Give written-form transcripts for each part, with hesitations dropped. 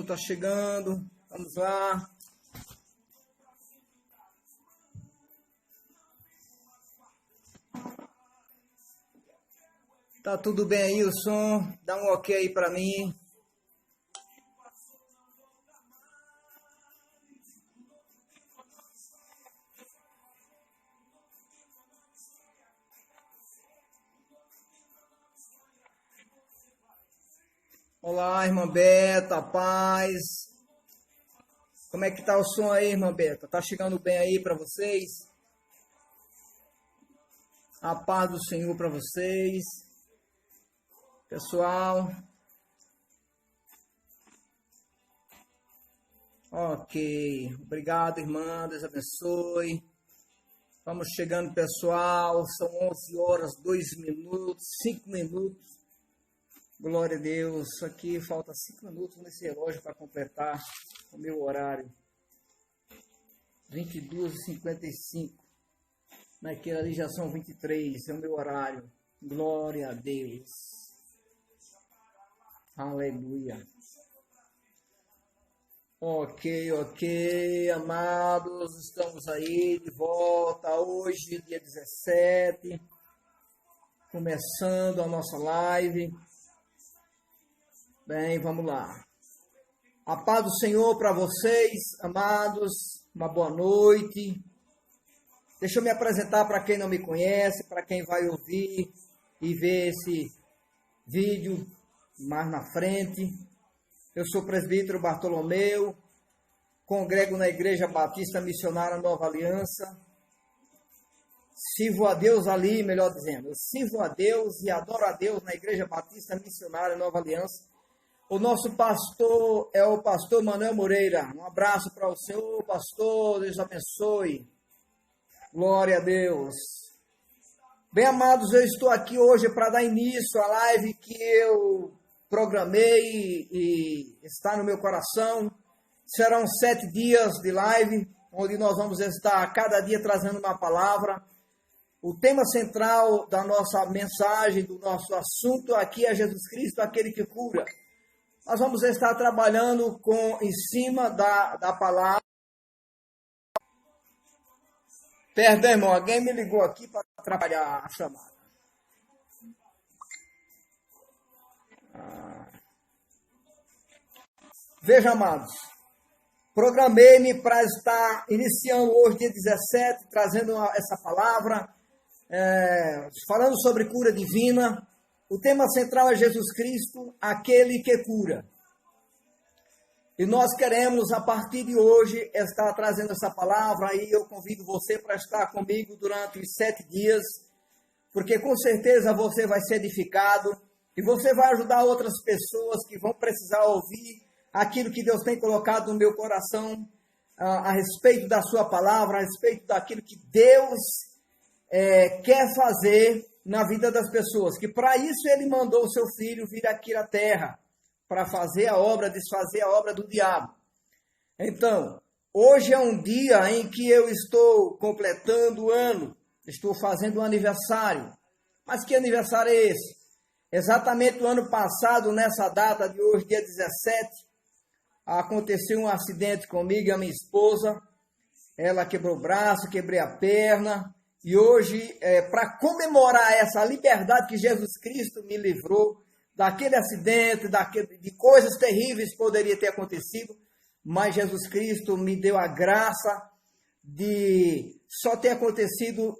Tá chegando. Vamos lá. Tá tudo bem aí o som? Dá um ok aí pra mim. Olá, irmã Beta, paz. Como é que tá o som aí, irmã Beta? Tá chegando bem aí para vocês? A paz do Senhor para vocês. Pessoal. Ok. Obrigado, irmã. Deus abençoe. Vamos chegando, pessoal. São 11 horas, 2 minutos, 5 minutos. Glória a Deus. Aqui falta 5 minutos nesse relógio para completar o meu horário. 22h55. Naquele ali já são 23. É o meu horário. Glória a Deus. Aleluia. Ok, amados. Estamos aí de volta hoje, dia 17. Começando a nossa live. Bem, vamos lá. A paz do Senhor para vocês, amados. Uma boa noite. Deixa eu me apresentar para quem não me conhece, para quem vai ouvir e ver esse vídeo mais na frente. Eu sou o presbítero Bartolomeu, congrego na Igreja Batista Missionária Nova Aliança. Sirvo a Deus ali, melhor dizendo. Eu sirvo a Deus e adoro a Deus na Igreja Batista Missionária Nova Aliança. O nosso pastor é o pastor Manuel Moreira. Um abraço para o senhor, pastor. Deus abençoe. Glória a Deus. Bem, amados, eu estou aqui hoje para dar início à live que eu programei e está no meu coração. Serão 7 dias de live, onde nós vamos estar cada dia trazendo uma palavra. O tema central da nossa mensagem, do nosso assunto aqui é Jesus Cristo, aquele que cura. Nós vamos estar trabalhando em cima da palavra. Perdão, irmão, alguém me ligou aqui para atrapalhar a chamada. Veja, amados, programei-me para estar iniciando hoje, dia 17, trazendo essa palavra, falando sobre cura divina. O tema central é Jesus Cristo, aquele que cura. E nós queremos, a partir de hoje, estar trazendo essa palavra, e eu convido você para estar comigo durante os 7 dias, porque com certeza você vai ser edificado, e você vai ajudar outras pessoas que vão precisar ouvir aquilo que Deus tem colocado no meu coração, a respeito da sua palavra, a respeito daquilo que Deus quer fazer na vida das pessoas, que para isso ele mandou o seu filho vir aqui na terra, para fazer a obra, desfazer a obra do diabo. Então, hoje é um dia em que eu estou completando o ano, estou fazendo um aniversário. Mas que aniversário é esse? Exatamente o ano passado, nessa data de hoje, dia 17, aconteceu um acidente comigo e a minha esposa. Ela quebrou o braço, quebrei a perna. E hoje, para comemorar essa liberdade que Jesus Cristo me livrou, daquele acidente, de coisas terríveis que poderia ter acontecido, mas Jesus Cristo me deu a graça de só ter acontecido,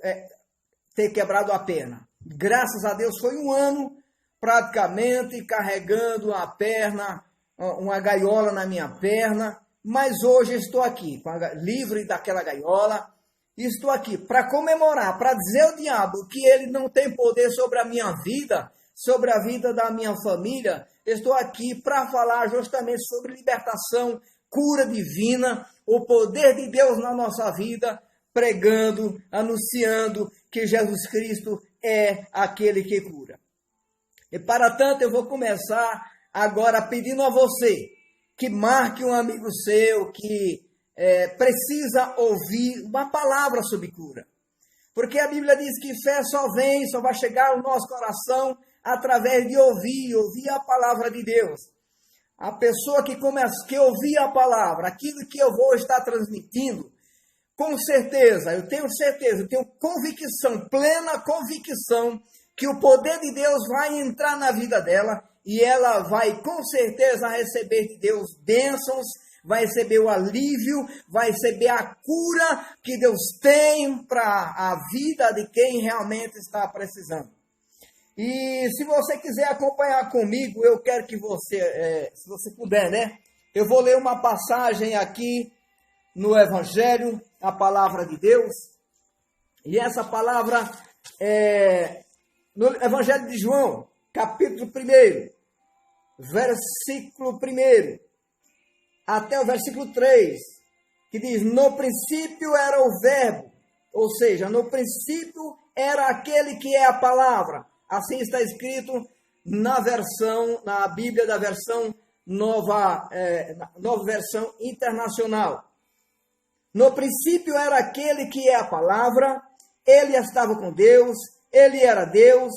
ter quebrado a perna. Graças a Deus, foi um ano praticamente carregando a perna, uma gaiola na minha perna, mas hoje estou aqui, livre daquela gaiola. Estou aqui para comemorar, para dizer ao diabo que ele não tem poder sobre a minha vida, sobre a vida da minha família. Estou aqui para falar justamente sobre libertação, cura divina, o poder de Deus na nossa vida, pregando, anunciando que Jesus Cristo é aquele que cura. E para tanto eu vou começar agora pedindo a você que marque um amigo seu que precisa ouvir uma palavra sobre cura. Porque a Bíblia diz que fé só vai chegar ao nosso coração através de ouvir a palavra de Deus. A pessoa que ouvir a palavra, aquilo que eu vou estar transmitindo, com certeza, eu tenho convicção, plena convicção, que o poder de Deus vai entrar na vida dela e ela vai com certeza receber de Deus bênçãos, vai receber o alívio, vai receber a cura que Deus tem para a vida de quem realmente está precisando. E se você quiser acompanhar comigo, eu quero que você, se você puder, né? Eu vou ler uma passagem aqui no Evangelho, a palavra de Deus. E essa palavra é no Evangelho de João, capítulo 1, versículo 1, até o versículo 3, que diz: no princípio era o verbo, ou seja, no princípio era aquele que é a palavra. Assim está escrito na Bíblia da versão nova versão internacional. No princípio era aquele que é a palavra, ele estava com Deus, ele era Deus,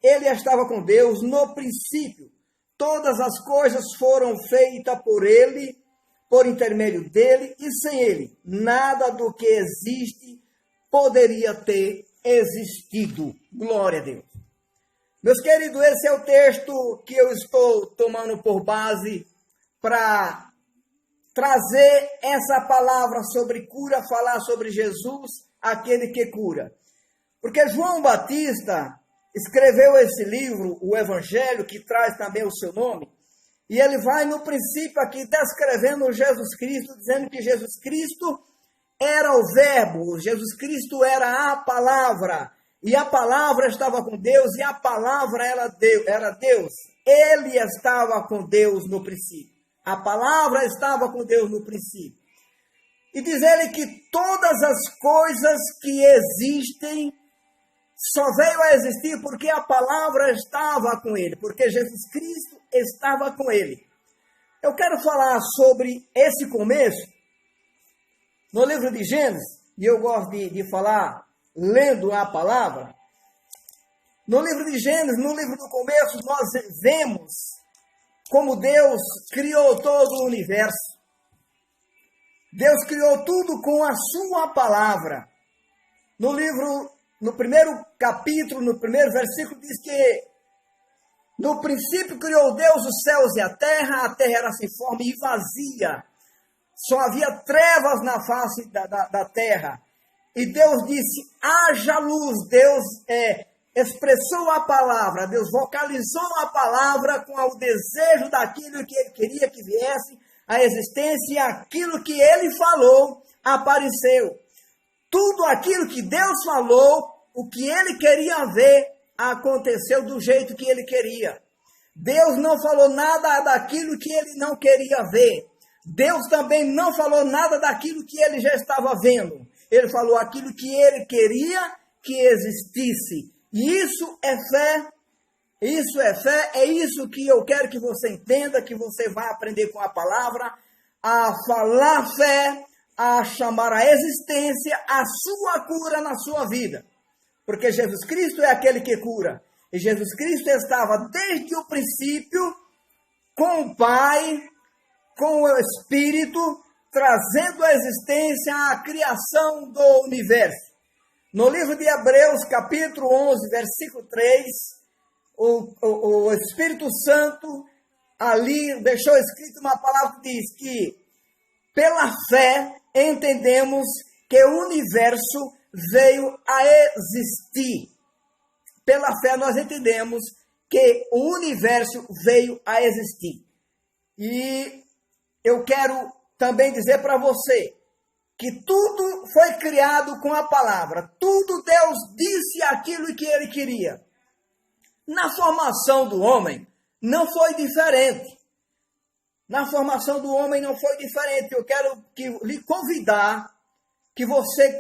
ele estava com Deus no princípio. Todas as coisas foram feitas por ele, por intermédio dele, e sem ele, nada do que existe poderia ter existido. Glória a Deus. Meus queridos, esse é o texto que eu estou tomando por base para trazer essa palavra sobre cura, falar sobre Jesus, aquele que cura. Porque João Batista escreveu esse livro, o Evangelho, que traz também o seu nome, e ele vai no princípio aqui descrevendo Jesus Cristo, dizendo que Jesus Cristo era o verbo, Jesus Cristo era a palavra, e a palavra estava com Deus, e a palavra era Deus. Ele estava com Deus no princípio. A palavra estava com Deus no princípio. E diz ele que todas as coisas que existem só veio a existir porque a palavra estava com ele, porque Jesus Cristo estava com ele. Eu quero falar sobre esse começo no livro de Gênesis, e eu gosto de falar lendo a palavra. No livro de Gênesis, no livro do começo, nós vemos como Deus criou todo o universo. Deus criou tudo com a sua palavra. No primeiro capítulo, no primeiro versículo, diz que no princípio criou Deus os céus e a terra era sem forma e vazia. Só havia trevas na face da terra. E Deus disse, haja luz. Deus expressou a palavra, Deus vocalizou a palavra com o desejo daquilo que ele queria que viesse à existência, e aquilo que ele falou apareceu. Tudo aquilo que Deus falou, o que ele queria ver, aconteceu do jeito que ele queria. Deus não falou nada daquilo que ele não queria ver. Deus também não falou nada daquilo que ele já estava vendo. Ele falou aquilo que ele queria que existisse. E isso é fé. Isso é fé. É isso que eu quero que você entenda, que você vai aprender com a palavra, a falar fé, a chamar a existência a sua cura na sua vida. Porque Jesus Cristo é aquele que cura. E Jesus Cristo estava desde o princípio com o Pai, com o Espírito, trazendo à existência a criação do universo. No livro de Hebreus, capítulo 11, versículo 3, o Espírito Santo ali deixou escrito uma palavra que diz que pela fé entendemos que o universo veio a existir. Pela fé nós entendemos que o universo veio a existir. E eu quero também dizer para você que tudo foi criado com a palavra. Tudo Deus disse aquilo que ele queria. Na formação do homem não foi diferente. Na formação do homem não foi diferente. Eu quero lhe convidar que você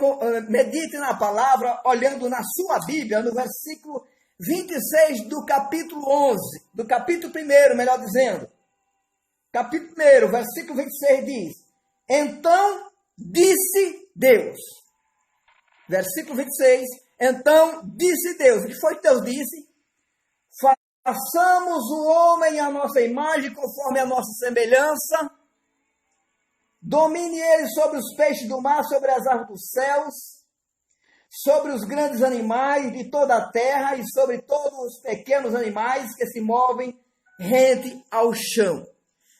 medite na palavra, olhando na sua Bíblia, no versículo 26 do capítulo 11, do capítulo 1, melhor dizendo. Capítulo 1, versículo 26 diz: então disse Deus. Versículo 26, Então disse Deus, o que foi que Deus disse? Façamos o homem à nossa imagem, conforme a nossa semelhança, domine ele sobre os peixes do mar, sobre as aves dos céus, sobre os grandes animais de toda a terra e sobre todos os pequenos animais que se movem rente ao chão.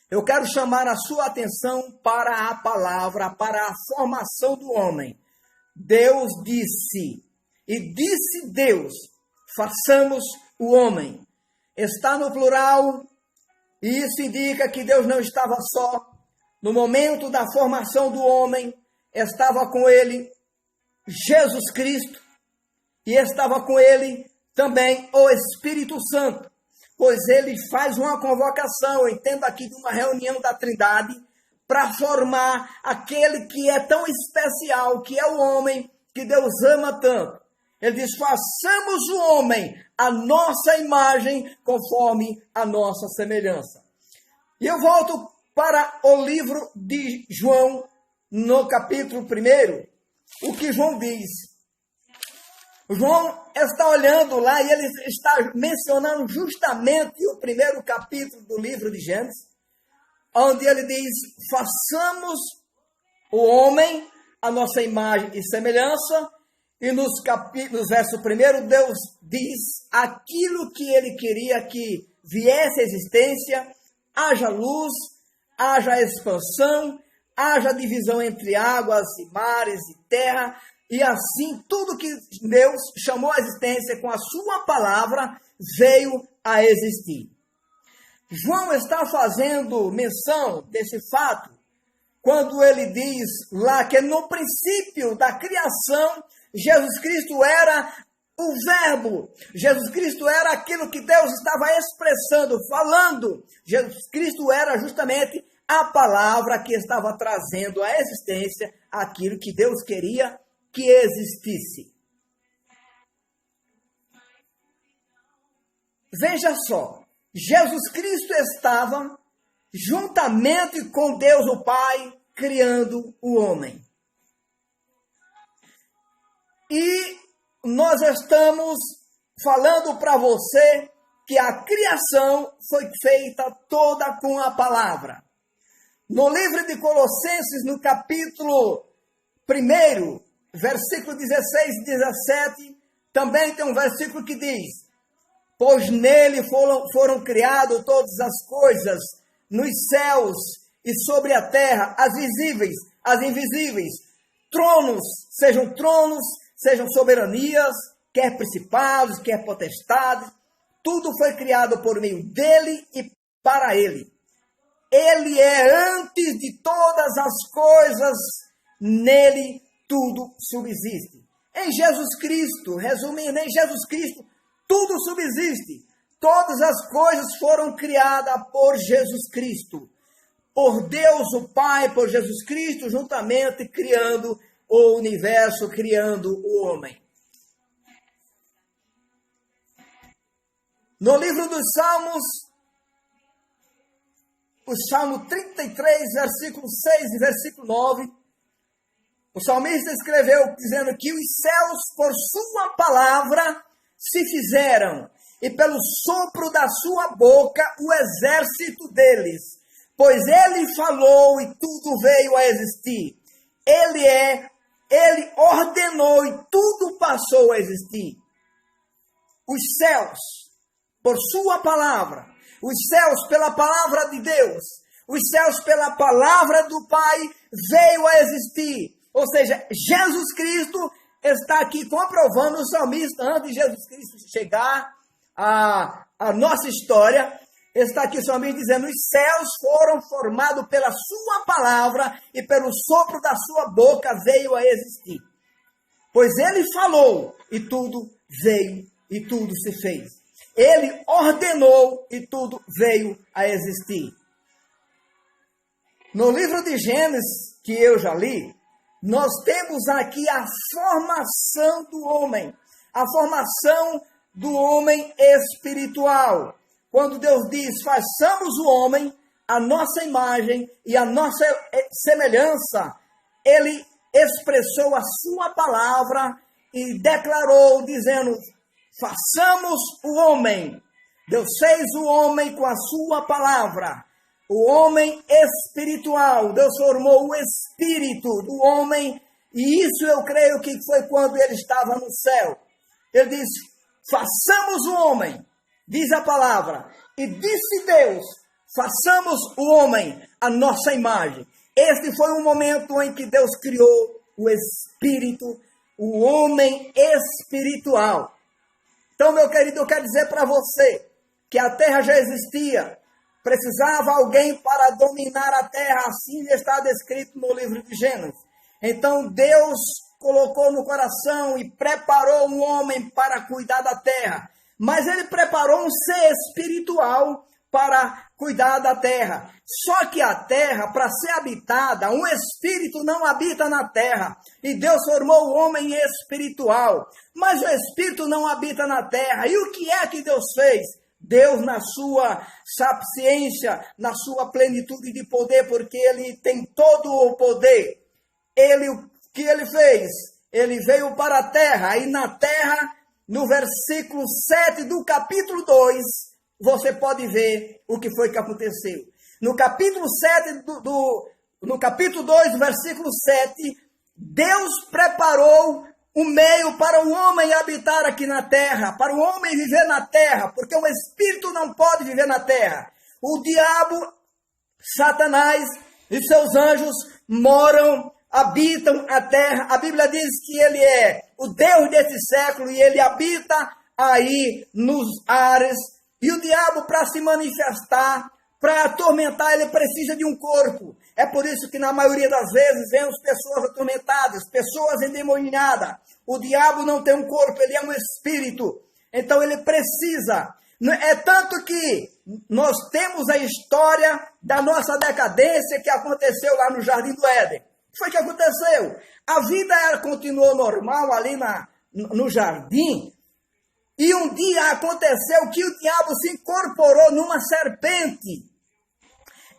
Eu quero chamar a sua atenção para a palavra, para a formação do homem. Deus disse, e disse Deus, façamos o homem. Está no plural, e isso indica que Deus não estava só. No momento da formação do homem, estava com ele Jesus Cristo, e estava com ele também o Espírito Santo, pois ele faz uma convocação, eu entendo aqui de uma reunião da Trindade, para formar aquele que é tão especial, que é o homem que Deus ama tanto. Ele diz, façamos o homem a nossa imagem, conforme a nossa semelhança. E eu volto para o livro de João, no capítulo 1, o que João diz. João está olhando lá e ele está mencionando justamente o primeiro capítulo do livro de Gênesis, onde ele diz, façamos o homem a nossa imagem e semelhança, e nos verso 1, Deus diz aquilo que ele queria que viesse à existência, haja luz, haja expansão, haja divisão entre águas e mares e terra, e assim tudo que Deus chamou à existência com a sua palavra veio a existir. João está fazendo menção desse fato quando ele diz lá que no princípio da criação Jesus Cristo era o verbo, Jesus Cristo era aquilo que Deus estava expressando, falando. Jesus Cristo era justamente a palavra que estava trazendo à existência aquilo que Deus queria que existisse. Veja só, Jesus Cristo estava juntamente com Deus o Pai criando o homem. E nós estamos falando para você que a criação foi feita toda com a palavra. No livro de Colossenses, no capítulo 1, versículo 16 e 17, também tem um versículo que diz, pois nele foram criadas todas as coisas, nos céus e sobre a terra, as visíveis, as invisíveis, tronos, sejam soberanias, quer principados, quer potestades, tudo foi criado por meio dele e para ele. Ele é antes de todas as coisas, nele tudo subsiste. Em Jesus Cristo, resumindo, em Jesus Cristo, tudo subsiste. Todas as coisas foram criadas por Jesus Cristo. Por Deus o Pai, por Jesus Cristo, juntamente criando o universo, criando o homem. No livro dos Salmos, o Salmo 33, versículo 6 e versículo 9, o salmista escreveu dizendo que os céus, por sua palavra, se fizeram, e pelo sopro da sua boca, o exército deles. Pois ele falou e tudo veio a existir. Ele ordenou e tudo passou a existir. Os céus, por sua palavra, os céus pela palavra de Deus, os céus pela palavra do Pai veio a existir. Ou seja, Jesus Cristo está aqui comprovando o salmista, antes de Jesus Cristo chegar à nossa história, está aqui o salmista dizendo, os céus foram formados pela sua palavra e pelo sopro da sua boca veio a existir. Pois ele falou e tudo veio e tudo se fez. Ele ordenou e tudo veio a existir. No livro de Gênesis, que eu já li, nós temos aqui a formação do homem. A formação do homem espiritual. Quando Deus diz, façamos o homem a nossa imagem e a nossa semelhança, ele expressou a sua palavra e declarou, dizendo, façamos o homem. Deus fez o homem com a sua palavra. O homem espiritual. Deus formou o espírito do homem. E isso eu creio que foi quando ele estava no céu. Ele disse, façamos o homem. Diz a palavra. E disse Deus, façamos o homem a nossa imagem. Este foi o momento em que Deus criou o espírito, o homem espiritual. Então, meu querido, eu quero dizer para você que a terra já existia. Precisava alguém para dominar a terra, assim está descrito no livro de Gênesis. Então Deus colocou no coração e preparou um homem para cuidar da terra. Mas ele preparou um ser espiritual para cuidar da terra. Só que a terra, para ser habitada, um espírito não habita na terra. E Deus formou o homem espiritual. Mas o espírito não habita na terra. E o que é que Deus fez? Deus, na sua sapiência, na sua plenitude de poder, porque ele tem todo o poder. O que ele fez? Ele veio para a terra, e na terra, no versículo 7 do capítulo 2, você pode ver o que foi que aconteceu. No capítulo 7 no capítulo 2, versículo 7, Deus preparou um meio para o homem habitar aqui na terra, para o homem viver na terra, porque o espírito não pode viver na terra. O diabo, Satanás e seus anjos habitam a terra. A Bíblia diz que ele é o Deus desse século e ele habita aí nos ares. E o diabo, para se manifestar, para atormentar, ele precisa de um corpo. É por isso que na maioria das vezes vemos pessoas atormentadas, pessoas endemoniadas. O diabo não tem um corpo, ele é um espírito. Então ele precisa. É tanto que nós temos a história da nossa decadência que aconteceu lá no Jardim do Éden. O que foi que aconteceu? A vida continuou normal ali no jardim. E um dia aconteceu que o diabo se incorporou numa serpente.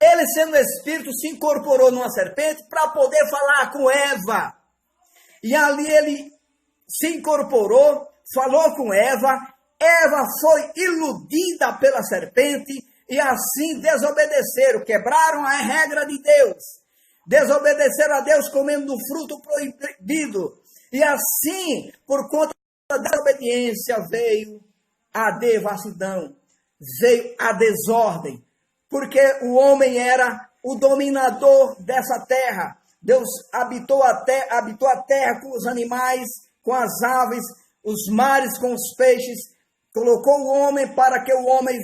Ele, sendo espírito, se incorporou numa serpente para poder falar com Eva. E ali ele se incorporou, falou com Eva. Eva foi iludida pela serpente e assim desobedeceram, quebraram a regra de Deus. Desobedeceram a Deus comendo do fruto proibido. E assim, por conta da desobediência, veio a devassidão, veio a desordem. Porque o homem era o dominador dessa terra. Deus habitou a terra com os animais, com as aves, os mares com os peixes. Colocou o homem para que o homem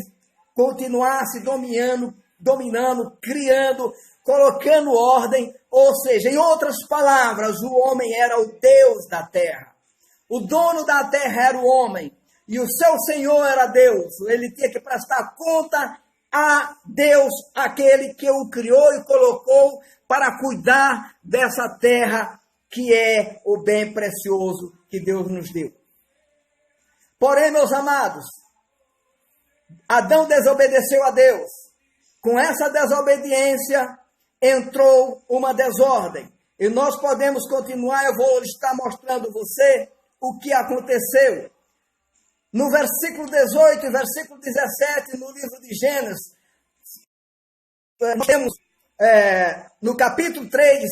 continuasse dominando, criando, colocando ordem. Ou seja, em outras palavras, o homem era o Deus da terra. O dono da terra era o homem. E o seu Senhor era Deus. Ele tinha que prestar conta a Deus, aquele que o criou e colocou para cuidar dessa terra que é o bem precioso que Deus nos deu. Porém, meus amados, Adão desobedeceu a Deus. Com essa desobediência entrou uma desordem. E nós podemos continuar, eu vou estar mostrando você o que aconteceu. No versículo 18 e versículo 17, no livro de Gênesis, nós temos no capítulo 3,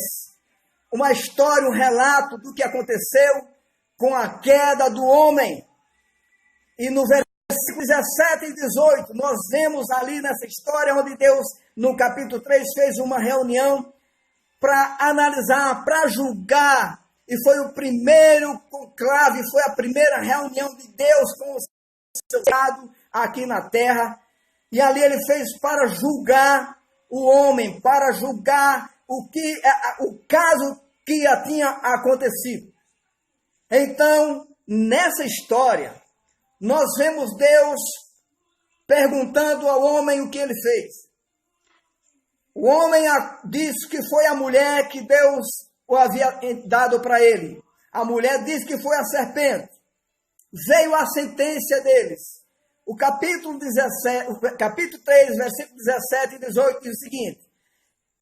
uma história, um relato do que aconteceu com a queda do homem. E no versículo 17 e 18, nós vemos ali nessa história onde Deus, no capítulo 3, fez uma reunião para analisar, para julgar. E foi o primeiro conclave, foi a primeira reunião de Deus com o seu Estado aqui na terra. E ali ele fez para julgar o homem, para julgar o caso que já tinha acontecido. Então, nessa história, nós vemos Deus perguntando ao homem o que ele fez. O homem disse que foi a mulher que Deus o havia dado para ele. A mulher disse que foi a serpente. Veio a sentença deles. O capítulo 3, versículo 17 e 18 diz o seguinte: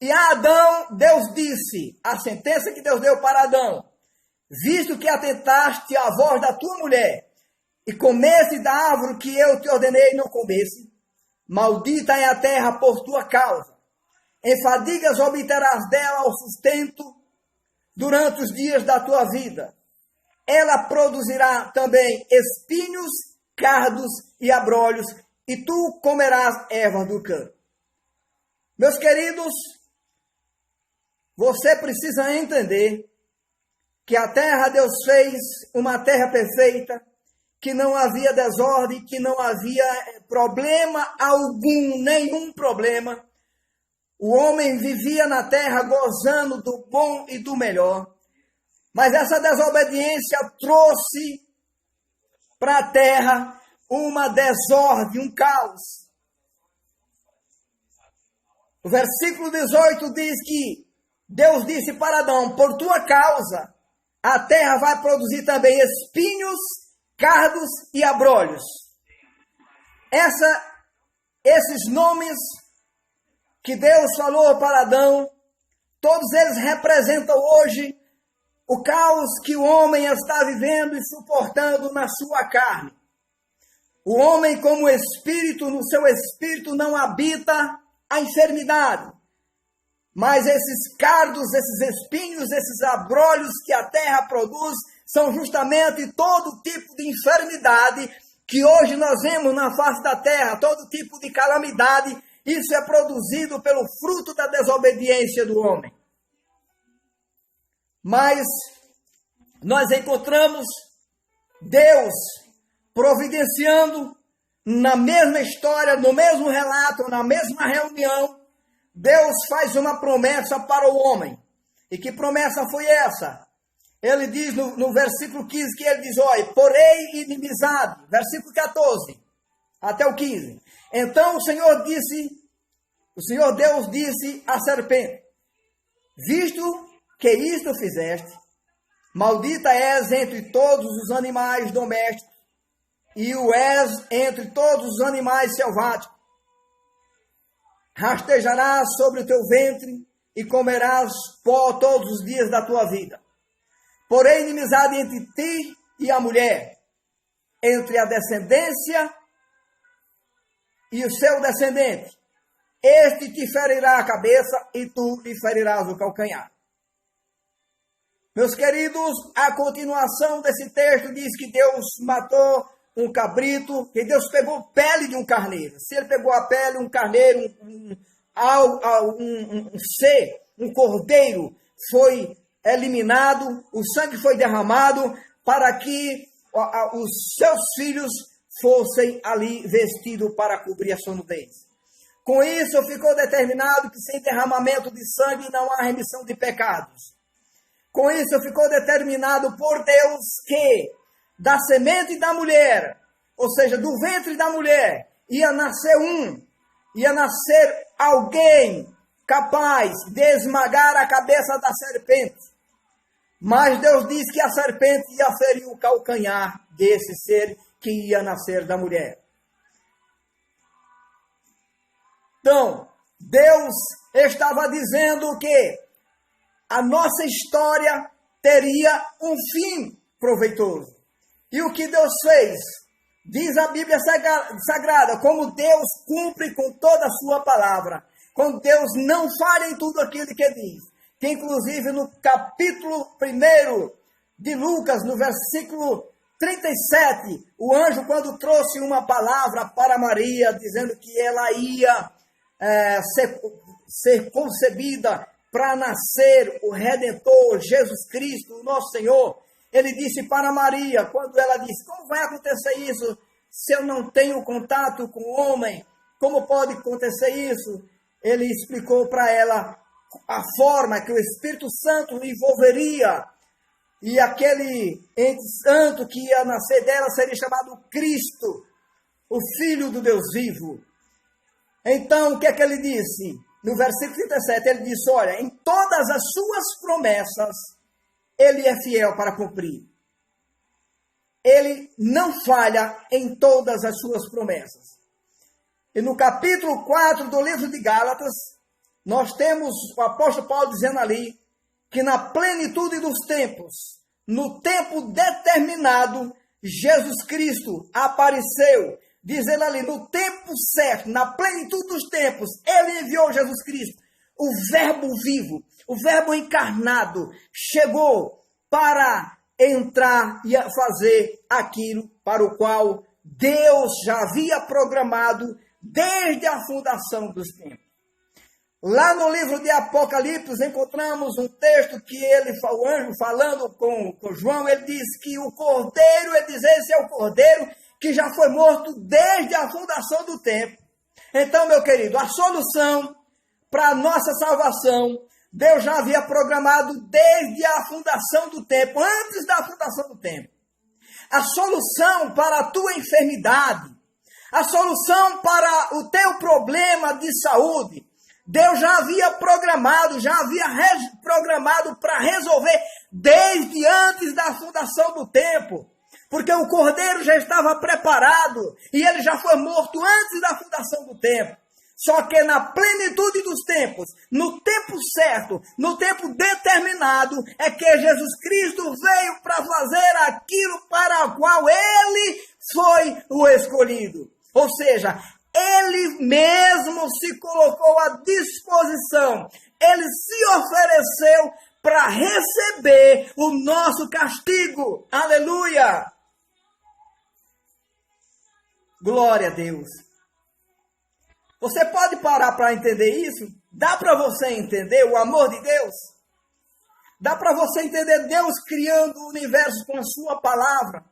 e a Adão, Deus disse, a sentença que Deus deu para Adão: visto que atentaste à voz da tua mulher, e comeste da árvore que eu te ordenei não comesse, maldita é a terra por tua causa. Em fadigas obterás dela o sustento durante os dias da tua vida. Ela produzirá também espinhos, cardos e abrolhos, e tu comerás erva do campo. Meus queridos, você precisa entender que a terra Deus fez uma terra perfeita, que não havia desordem, que não havia problema algum, nenhum problema. O homem vivia na terra gozando do bom e do melhor. Mas essa desobediência trouxe para a terra uma desordem, um caos. O versículo 18 diz que Deus disse para Adão, por tua causa, a terra vai produzir também espinhos, cardos e abrolhos. Esses nomes que Deus falou para Adão, todos eles representam hoje o caos que o homem está vivendo e suportando na sua carne. O homem, como espírito, no seu espírito não habita a enfermidade. Mas esses cardos, esses espinhos, esses abrolhos que a terra produz, são justamente todo tipo de enfermidade que hoje nós vemos na face da terra, todo tipo de calamidade. Isso é produzido pelo fruto da desobediência do homem. Mas nós encontramos Deus providenciando na mesma história, no mesmo relato, na mesma reunião. Deus faz uma promessa para o homem. E que promessa foi essa? Ele diz no versículo 15 que ele diz, olha, porém inimizade, versículo 14 até o 15. Então o Senhor Deus disse à serpente, visto que isto fizeste, maldita és entre todos os animais domésticos, e o és entre todos os animais selváticos. Rastejarás sobre o teu ventre, e comerás pó todos os dias da tua vida. Porém, inimizade entre ti e a mulher, entre a descendência e o seu descendente. Este te ferirá a cabeça e tu lhe ferirás o calcanhar. Meus queridos, a continuação desse texto diz que Deus matou um cabrito, que Deus pegou pele de um carneiro. Se ele pegou a pele, um carneiro, um cordeiro foi eliminado, o sangue foi derramado para que os seus filhos fossem ali vestidos para cobrir a sua nudez. Com isso ficou determinado que sem derramamento de sangue não há remissão de pecados. Com isso ficou determinado por Deus que da semente da mulher, ou seja, do ventre da mulher, ia nascer alguém capaz de esmagar a cabeça da serpente. Mas Deus diz que a serpente ia ferir o calcanhar desse ser que ia nascer da mulher. Então, Deus estava dizendo que a nossa história teria um fim proveitoso. E o que Deus fez? Diz a Bíblia Sagrada, como Deus cumpre com toda a sua palavra. Como Deus não falha em tudo aquilo que diz. Que inclusive no capítulo 1 de Lucas, no versículo 37, o anjo quando trouxe uma palavra para Maria, dizendo que ela ia ser concebida para nascer o Redentor, Jesus Cristo, o nosso Senhor, ele disse para Maria, quando ela disse, como vai acontecer isso se eu não tenho contato com o homem? Como pode acontecer isso? Ele explicou para ela a forma que o Espírito Santo envolveria, e aquele ente santo que ia nascer dela seria chamado Cristo, o Filho do Deus vivo. Então, o que é que ele disse? No versículo 37, ele disse, olha, em todas as suas promessas, ele é fiel para cumprir. Ele não falha em todas as suas promessas. E no capítulo 4 do livro de Gálatas, nós temos o apóstolo Paulo dizendo ali, que na plenitude dos tempos, no tempo determinado, Jesus Cristo apareceu, dizendo ali, no tempo certo, na plenitude dos tempos, ele enviou Jesus Cristo, o verbo vivo, o verbo encarnado, chegou para entrar e fazer aquilo para o qual Deus já havia programado desde a fundação dos tempos. Lá no livro de Apocalipse encontramos um texto que o anjo falando com João, ele diz que o cordeiro, ele diz, esse é o cordeiro que já foi morto desde a fundação do tempo. Então, meu querido, a solução para a nossa salvação, Deus já havia programado desde a fundação do tempo, antes da fundação do tempo. A solução para a tua enfermidade, a solução para o teu problema de saúde, Deus já havia programado para resolver desde antes da fundação do tempo. Porque o cordeiro já estava preparado e ele já foi morto antes da fundação do tempo. Só que na plenitude dos tempos, no tempo certo, no tempo determinado, é que Jesus Cristo veio para fazer aquilo para o qual ele foi o escolhido. Ou seja, ele mesmo se colocou à disposição, ele se ofereceu para receber o nosso castigo. Aleluia! Glória a Deus. Você pode parar para entender isso? Dá para você entender o amor de Deus? Dá para você entender Deus criando o universo com a sua palavra?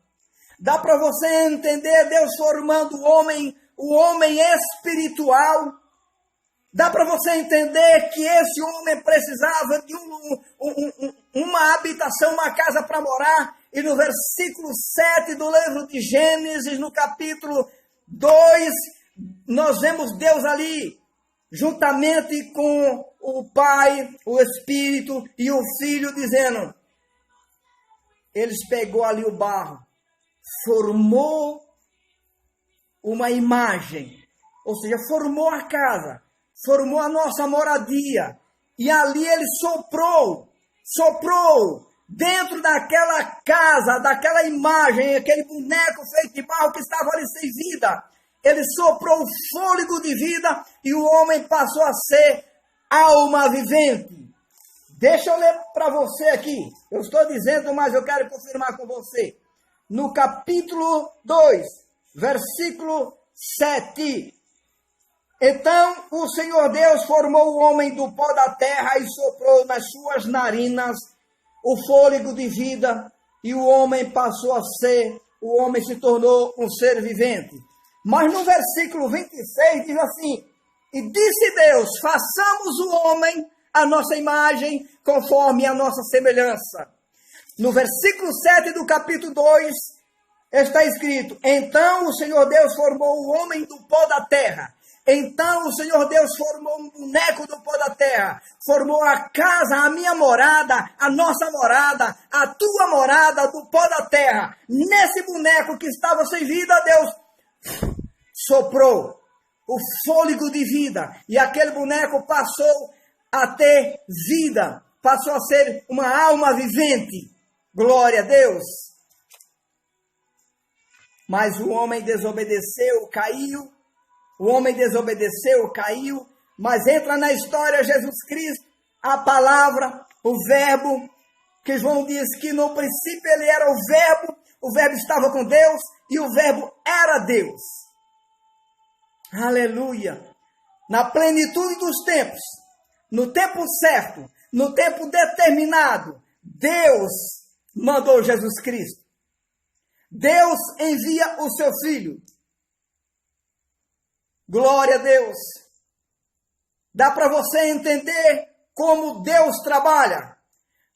Dá para você entender Deus formando o homem espiritual? Dá para você entender que esse homem precisava de uma habitação, uma casa para morar? E no versículo 7 do livro de Gênesis, no capítulo 2, nós vemos Deus ali, juntamente com o Pai, o Espírito e o Filho, dizendo, eles pegou ali o barro, formou uma imagem, ou seja, formou a casa, formou a nossa moradia, e ali ele soprou dentro daquela casa, daquela imagem, aquele boneco feito de barro que estava ali sem vida. Ele soprou o fôlego de vida e o homem passou a ser alma vivente. Deixa eu ler para você aqui. Eu estou dizendo, mas eu quero confirmar com você. No capítulo 2, versículo 7. Então o Senhor Deus formou o homem do pó da terra e soprou nas suas narinas o fôlego de vida, e o homem passou a ser, o homem se tornou um ser vivente. Mas no versículo 26 diz assim, e disse Deus, façamos o homem a nossa imagem, conforme a nossa semelhança. No versículo 7 do capítulo 2, está escrito, então o Senhor Deus formou o homem do pó da terra. Então o Senhor Deus formou um boneco do pó da terra, formou a casa, a minha morada, a nossa morada, a tua morada do pó da terra. Nesse boneco que estava sem vida, Deus soprou o fôlego de vida e aquele boneco passou a ter vida, passou a ser uma alma vivente. Glória a Deus. Mas o homem desobedeceu, caiu. O homem desobedeceu, caiu, mas entra na história Jesus Cristo, a palavra, o verbo, que João diz que no princípio ele era o verbo estava com Deus e o verbo era Deus. Aleluia! Na plenitude dos tempos, no tempo certo, no tempo determinado, Deus mandou Jesus Cristo. Deus envia o seu Filho. Glória a Deus. Dá para você entender como Deus trabalha.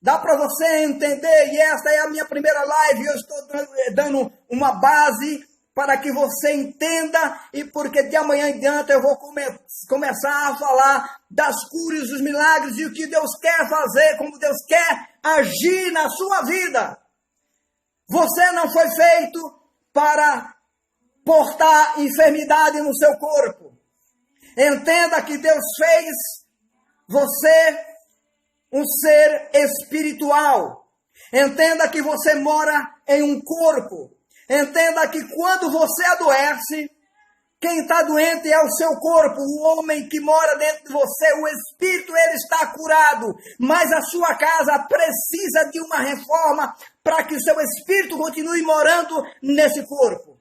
Dá para você entender, e esta é a minha primeira live, eu estou dando uma base para que você entenda, e porque de amanhã em diante eu vou começar a falar das curas, dos milagres, e o que Deus quer fazer, como Deus quer agir na sua vida. Você não foi feito para portar enfermidade no seu corpo. Entenda que Deus fez você um ser espiritual. Entenda que você mora em um corpo. Entenda que quando você adoece, quem está doente é o seu corpo, o homem que mora dentro de você, o espírito, ele está curado. Mas a sua casa precisa de uma reforma para que o seu espírito continue morando nesse corpo.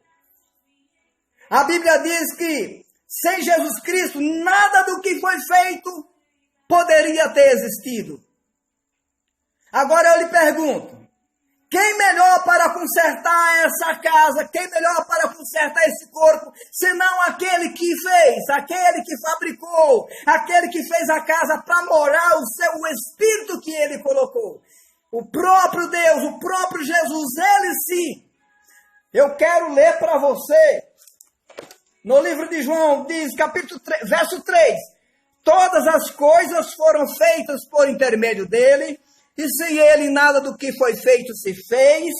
A Bíblia diz que sem Jesus Cristo, nada do que foi feito poderia ter existido. Agora eu lhe pergunto, quem melhor para consertar essa casa, quem melhor para consertar esse corpo, senão aquele que fez, aquele que fabricou, aquele que fez a casa para morar o espírito que ele colocou. O próprio Deus, o próprio Jesus, ele sim. Eu quero ler para você, no livro de João, diz, capítulo 3, verso 3, todas as coisas foram feitas por intermédio dele, e sem ele nada do que foi feito se fez.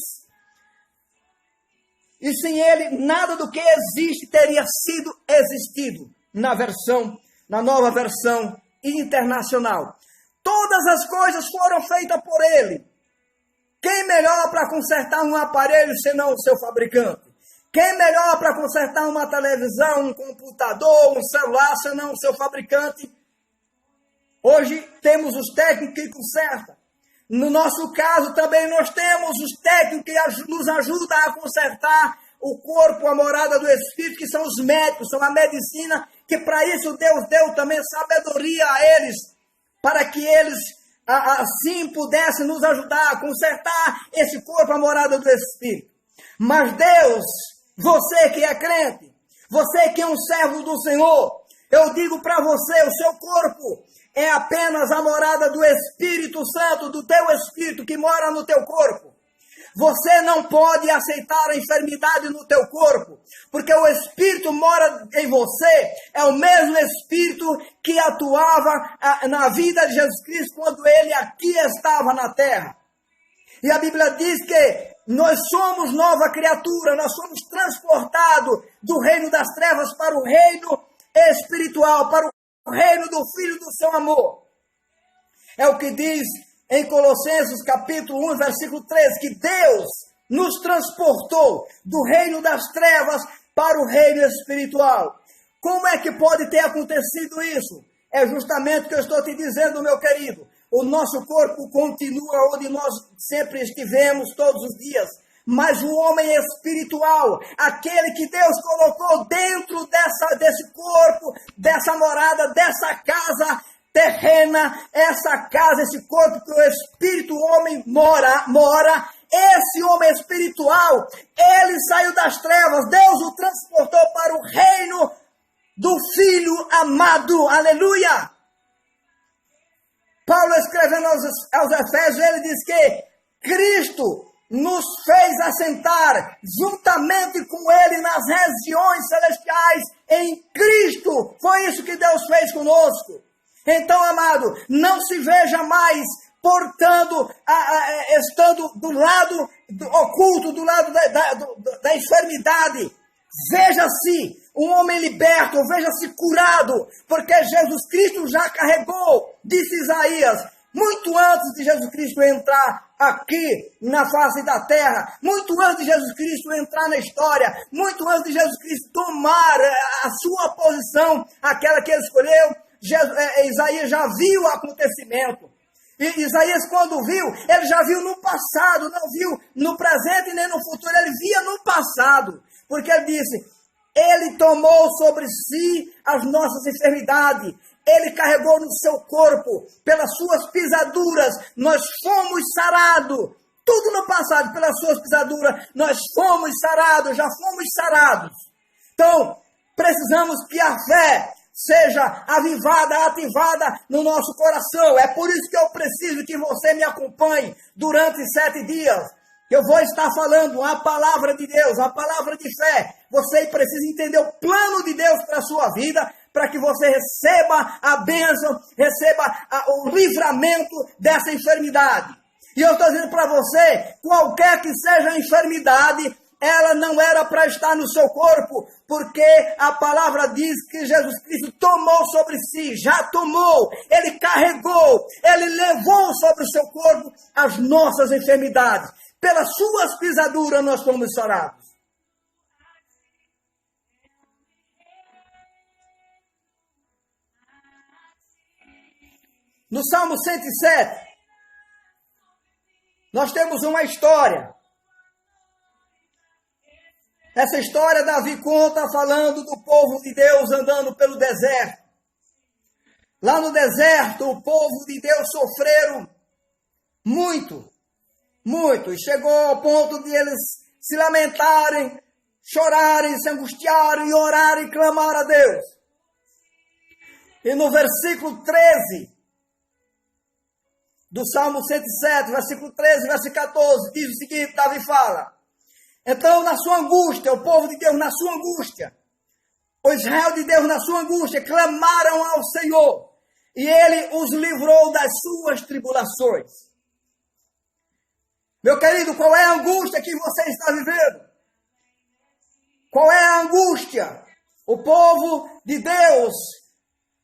E sem ele nada do que existe teria sido existido. Na nova versão internacional. Todas as coisas foram feitas por ele. Quem melhor para consertar um aparelho senão o seu fabricante? Quem melhor para consertar uma televisão, um computador, um celular senão o seu fabricante? Hoje temos os técnicos que consertam. No nosso caso, também nós temos os técnicos que nos ajudam a consertar o corpo, a morada do Espírito, que são os médicos, são a medicina, que para isso Deus deu também sabedoria a eles, para que eles assim pudessem nos ajudar a consertar esse corpo, a morada do Espírito. Mas Deus, você que é crente, você que é um servo do Senhor, eu digo para você, o seu corpo é apenas a morada do Espírito Santo, do teu Espírito que mora no teu corpo. Você não pode aceitar a enfermidade no teu corpo, porque o Espírito mora em você, é o mesmo Espírito que atuava na vida de Jesus Cristo quando ele aqui estava na terra. E a Bíblia diz que nós somos nova criatura, nós somos transportados do reino das trevas para o reino espiritual, para o reino do Filho do seu amor. É o que diz em Colossenses capítulo 1, versículo 13, que Deus nos transportou do reino das trevas para o reino espiritual. Como é que pode ter acontecido isso? É justamente o que eu estou te dizendo, meu querido. O nosso corpo continua onde nós sempre estivemos todos os dias. Mas o homem espiritual, aquele que Deus colocou dentro desse corpo, dessa morada, dessa casa terrena, essa casa, esse corpo que o espírito homem mora, esse homem espiritual, ele saiu das trevas, Deus o transportou para o reino do Filho amado, aleluia! Paulo escrevendo aos Efésios, ele diz que Cristo nos fez assentar juntamente com ele nas regiões celestiais em Cristo. Foi isso que Deus fez conosco. Então, amado, não se veja mais estando do lado oculto, do lado da enfermidade. Veja-se um homem liberto, veja-se curado, porque Jesus Cristo já carregou, disse Isaías, muito antes de Jesus Cristo entrar aqui na face da terra, muito antes de Jesus Cristo entrar na história, muito antes de Jesus Cristo tomar a sua posição, aquela que ele escolheu, Isaías já viu o acontecimento. E Isaías, quando viu, ele já viu no passado, não viu no presente nem no futuro, ele via no passado, porque ele disse, ele tomou sobre si as nossas enfermidades, ele carregou no seu corpo, pelas suas pisaduras, nós fomos sarados. Tudo no passado, pelas suas pisaduras, nós fomos sarados, já fomos sarados. Então, precisamos que a fé seja avivada, ativada no nosso coração. É por isso que eu preciso que você me acompanhe durante 7 dias. Eu vou estar falando a palavra de Deus, a palavra de fé. Você precisa entender o plano de Deus para a sua vida, para que você receba a bênção, receba o livramento dessa enfermidade. E eu estou dizendo para você, qualquer que seja a enfermidade, ela não era para estar no seu corpo, porque a palavra diz que Jesus Cristo tomou sobre si, já tomou, ele carregou, ele levou sobre o seu corpo as nossas enfermidades. Pelas suas pisaduras nós fomos sarados. No Salmo 107, nós temos uma história. Essa história Davi conta falando do povo de Deus andando pelo deserto. Lá no deserto, o povo de Deus sofreram muito. E chegou ao ponto de eles se lamentarem, chorarem, se angustiarem, e orarem e clamar a Deus. E no versículo 13 do Salmo 107, versículo 13, versículo 14, diz o seguinte, Davi fala: então, na sua angústia, o povo de Deus na sua angústia, o Israel de Deus na sua angústia, clamaram ao Senhor, e Ele os livrou das suas tribulações. Meu querido, qual é a angústia que você está vivendo? Qual é a angústia? O povo de Deus,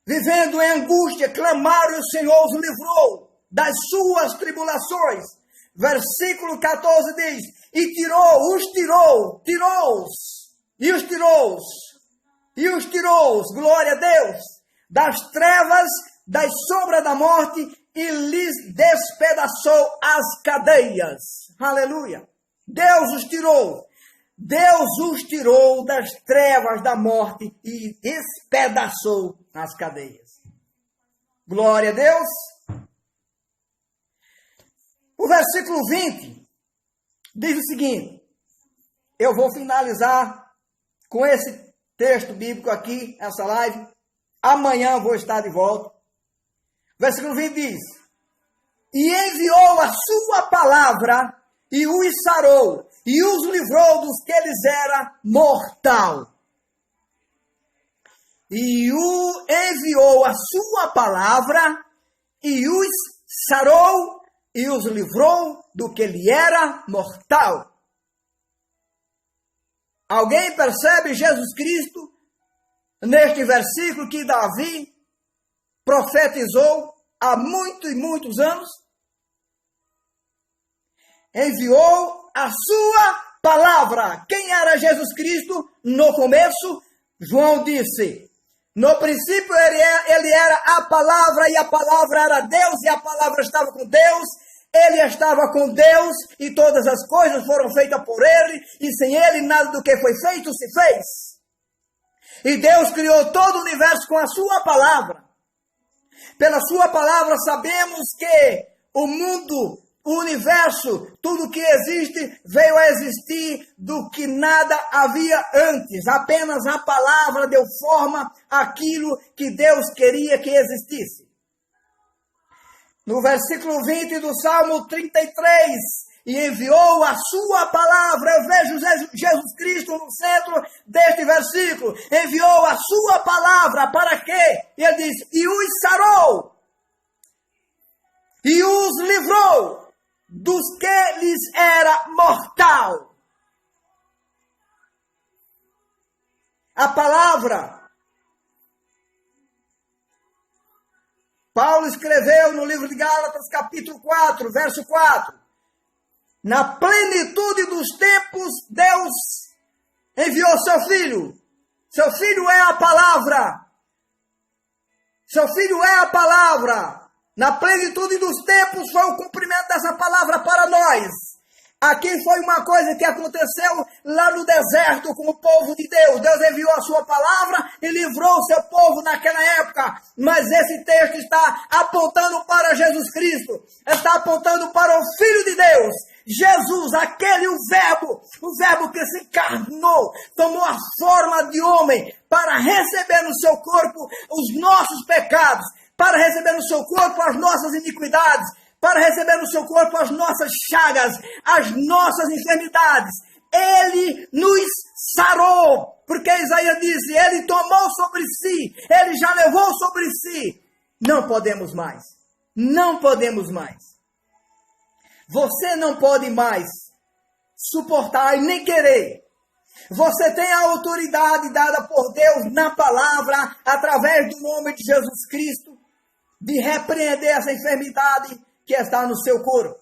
vivendo em angústia, clamaram e o Senhor os livrou das suas tribulações. Versículo 14 diz: e os tirou, glória a Deus, das trevas, das sombras da morte, e lhes despedaçou as cadeias. Aleluia! Deus os tirou das trevas da morte e despedaçou as cadeias. Glória a Deus! O versículo 20 diz o seguinte, eu vou finalizar com esse texto bíblico aqui, essa live. Amanhã vou estar de volta. Versículo 20 diz: e enviou a sua palavra e os sarou, e os livrou dos que lhes era mortal. E enviou a sua palavra e os sarou, e os livrou do que lhe era mortal. Alguém percebe Jesus Cristo neste versículo que Davi profetizou há muitos anos? Enviou a sua palavra. Quem era Jesus Cristo no começo? João disse: no princípio ele era a palavra, e a palavra era Deus, e a palavra estava com Deus, ele estava com Deus, e todas as coisas foram feitas por ele, e sem ele nada do que foi feito se fez. E Deus criou todo o universo com a sua palavra. Pela sua palavra sabemos que o mundo, o universo, tudo que existe, veio a existir do que nada havia antes. Apenas a palavra deu forma àquilo que Deus queria que existisse. No versículo 20 do Salmo 33, e enviou a sua palavra. Eu vejo Jesus Cristo no centro deste versículo. Enviou a sua palavra para quê? E ele diz, e os sarou, e os livrou dos que lhes era mortal. A palavra. Paulo escreveu no livro de Gálatas, capítulo 4, verso 4. Na plenitude dos tempos, Deus enviou seu Filho. Seu Filho é a palavra. Seu Filho é a palavra. Na plenitude dos tempos foi o cumprimento dessa palavra para nós. Aqui foi uma coisa que aconteceu lá no deserto com o povo de Deus. Deus enviou a sua palavra e livrou o seu povo naquela época. Mas esse texto está apontando para Jesus Cristo. Está apontando para o Filho de Deus. Jesus, o verbo que se encarnou, tomou a forma de homem para receber no seu corpo os nossos pecados, para receber no seu corpo as nossas iniquidades, para receber no seu corpo as nossas chagas, as nossas enfermidades. Ele nos sarou, porque Isaías disse, ele tomou sobre si, ele já levou sobre si. Não podemos mais, não podemos mais. Você não pode mais suportar e nem querer. Você tem a autoridade dada por Deus na palavra, através do nome de Jesus Cristo, de repreender essa enfermidade que está no seu corpo.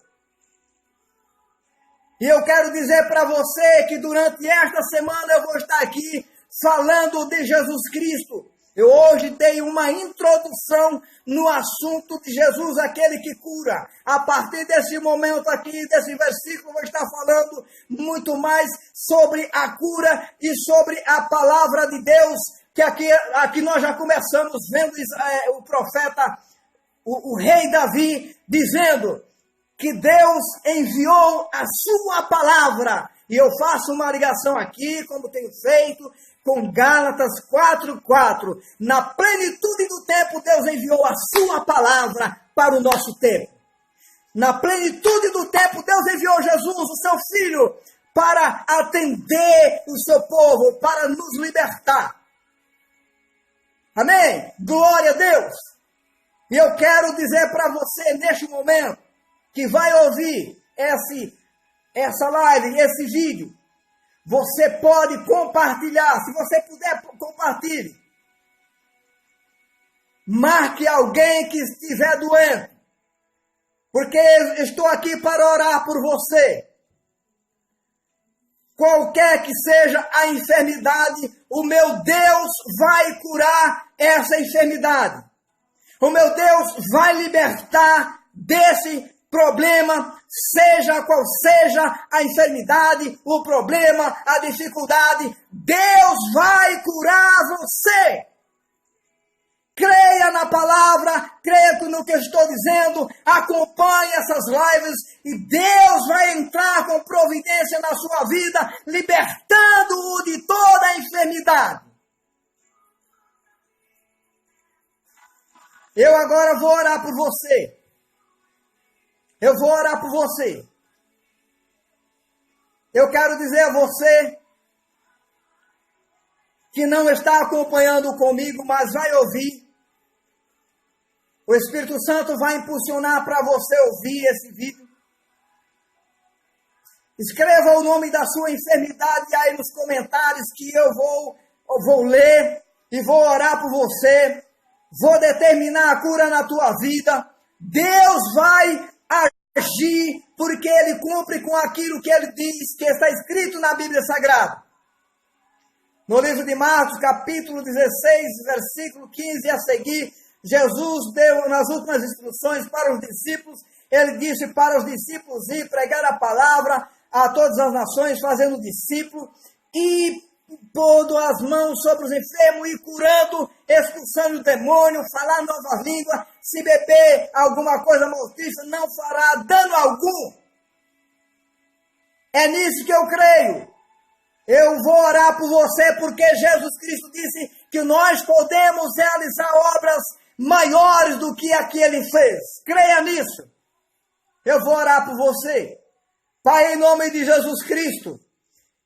E eu quero dizer para você que durante esta semana eu vou estar aqui falando de Jesus Cristo. Eu hoje dei uma introdução no assunto de Jesus, aquele que cura. A partir desse momento aqui, desse versículo, eu vou estar falando muito mais sobre a cura e sobre a palavra de Deus, que aqui nós já começamos vendo o profeta, o rei Davi, dizendo que Deus enviou a sua palavra. E eu faço uma ligação aqui, como tenho feito, com Gálatas 4:4. Na plenitude do tempo, Deus enviou a sua palavra para o nosso tempo. Na plenitude do tempo, Deus enviou Jesus, o seu Filho, para atender o seu povo, para nos libertar. Amém? Glória a Deus! E eu quero dizer para você, neste momento, que vai ouvir essa live, esse vídeo, você pode compartilhar. Se você puder, compartilhe. Marque alguém que estiver doente, porque estou aqui para orar por você. Qualquer que seja a enfermidade, o meu Deus vai curar essa enfermidade. O meu Deus vai libertar desse problema, seja qual seja a enfermidade, o problema, a dificuldade, Deus vai curar você. Creia na palavra, creia no que eu estou dizendo, acompanhe essas lives e Deus vai entrar com providência na sua vida, libertando-o de toda a enfermidade. Eu agora vou orar por você. Eu vou orar por você. Eu quero dizer a você que não está acompanhando comigo, mas vai ouvir. O Espírito Santo vai impulsionar para você ouvir esse vídeo. Escreva o nome da sua enfermidade aí nos comentários que eu vou ler e vou orar por você. Vou determinar a cura na tua vida. Deus vai agir, porque Ele cumpre com aquilo que Ele diz, que está escrito na Bíblia Sagrada. No livro de Marcos, capítulo 16, versículo 15 a seguir, Jesus deu nas últimas instruções para os discípulos, Ele disse para os discípulos ir pregar a palavra a todas as nações, fazendo discípulo, e pondo as mãos sobre os enfermos e curando, expulsando o demônio, falar novas línguas, se beber alguma coisa mortífera, não fará dano algum. É nisso que eu creio. Eu vou orar por você, porque Jesus Cristo disse que nós podemos realizar obras maiores do que a que Ele fez. Creia nisso. Eu vou orar por você. Pai, em nome de Jesus Cristo,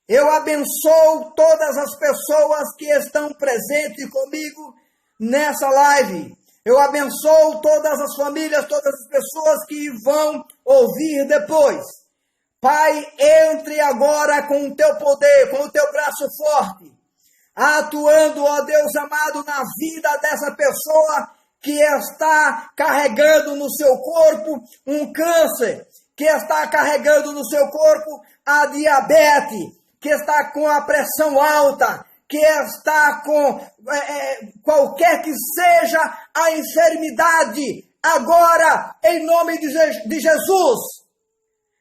eu abençoo todas as pessoas que estão presentes comigo nessa live. Eu abençoo todas as famílias, todas as pessoas que vão ouvir depois. Pai, entre agora com o teu poder, com o teu braço forte, atuando, ó Deus amado, na vida dessa pessoa que está carregando no seu corpo um câncer, que está carregando no seu corpo a diabetes, que está com a pressão alta, que está com qualquer que seja a enfermidade, agora, em nome de Jesus.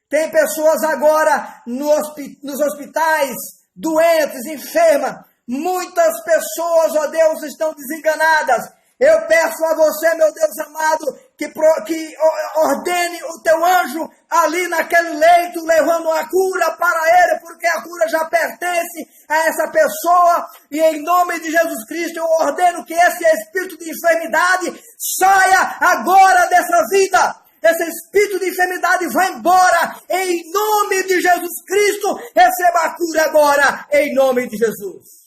Tem pessoas agora nos hospitais, doentes, enfermas. Muitas pessoas, ó Deus, estão desenganadas. Eu peço a você, meu Deus amado, que ordene o teu anjo ali naquele leito, levando a cura para ele, porque a cura já pertence a essa pessoa. E em nome de Jesus Cristo, eu ordeno que esse espírito de enfermidade saia agora dessa vida. Esse espírito de enfermidade vai embora. Em nome de Jesus Cristo, receba a cura agora, em nome de Jesus.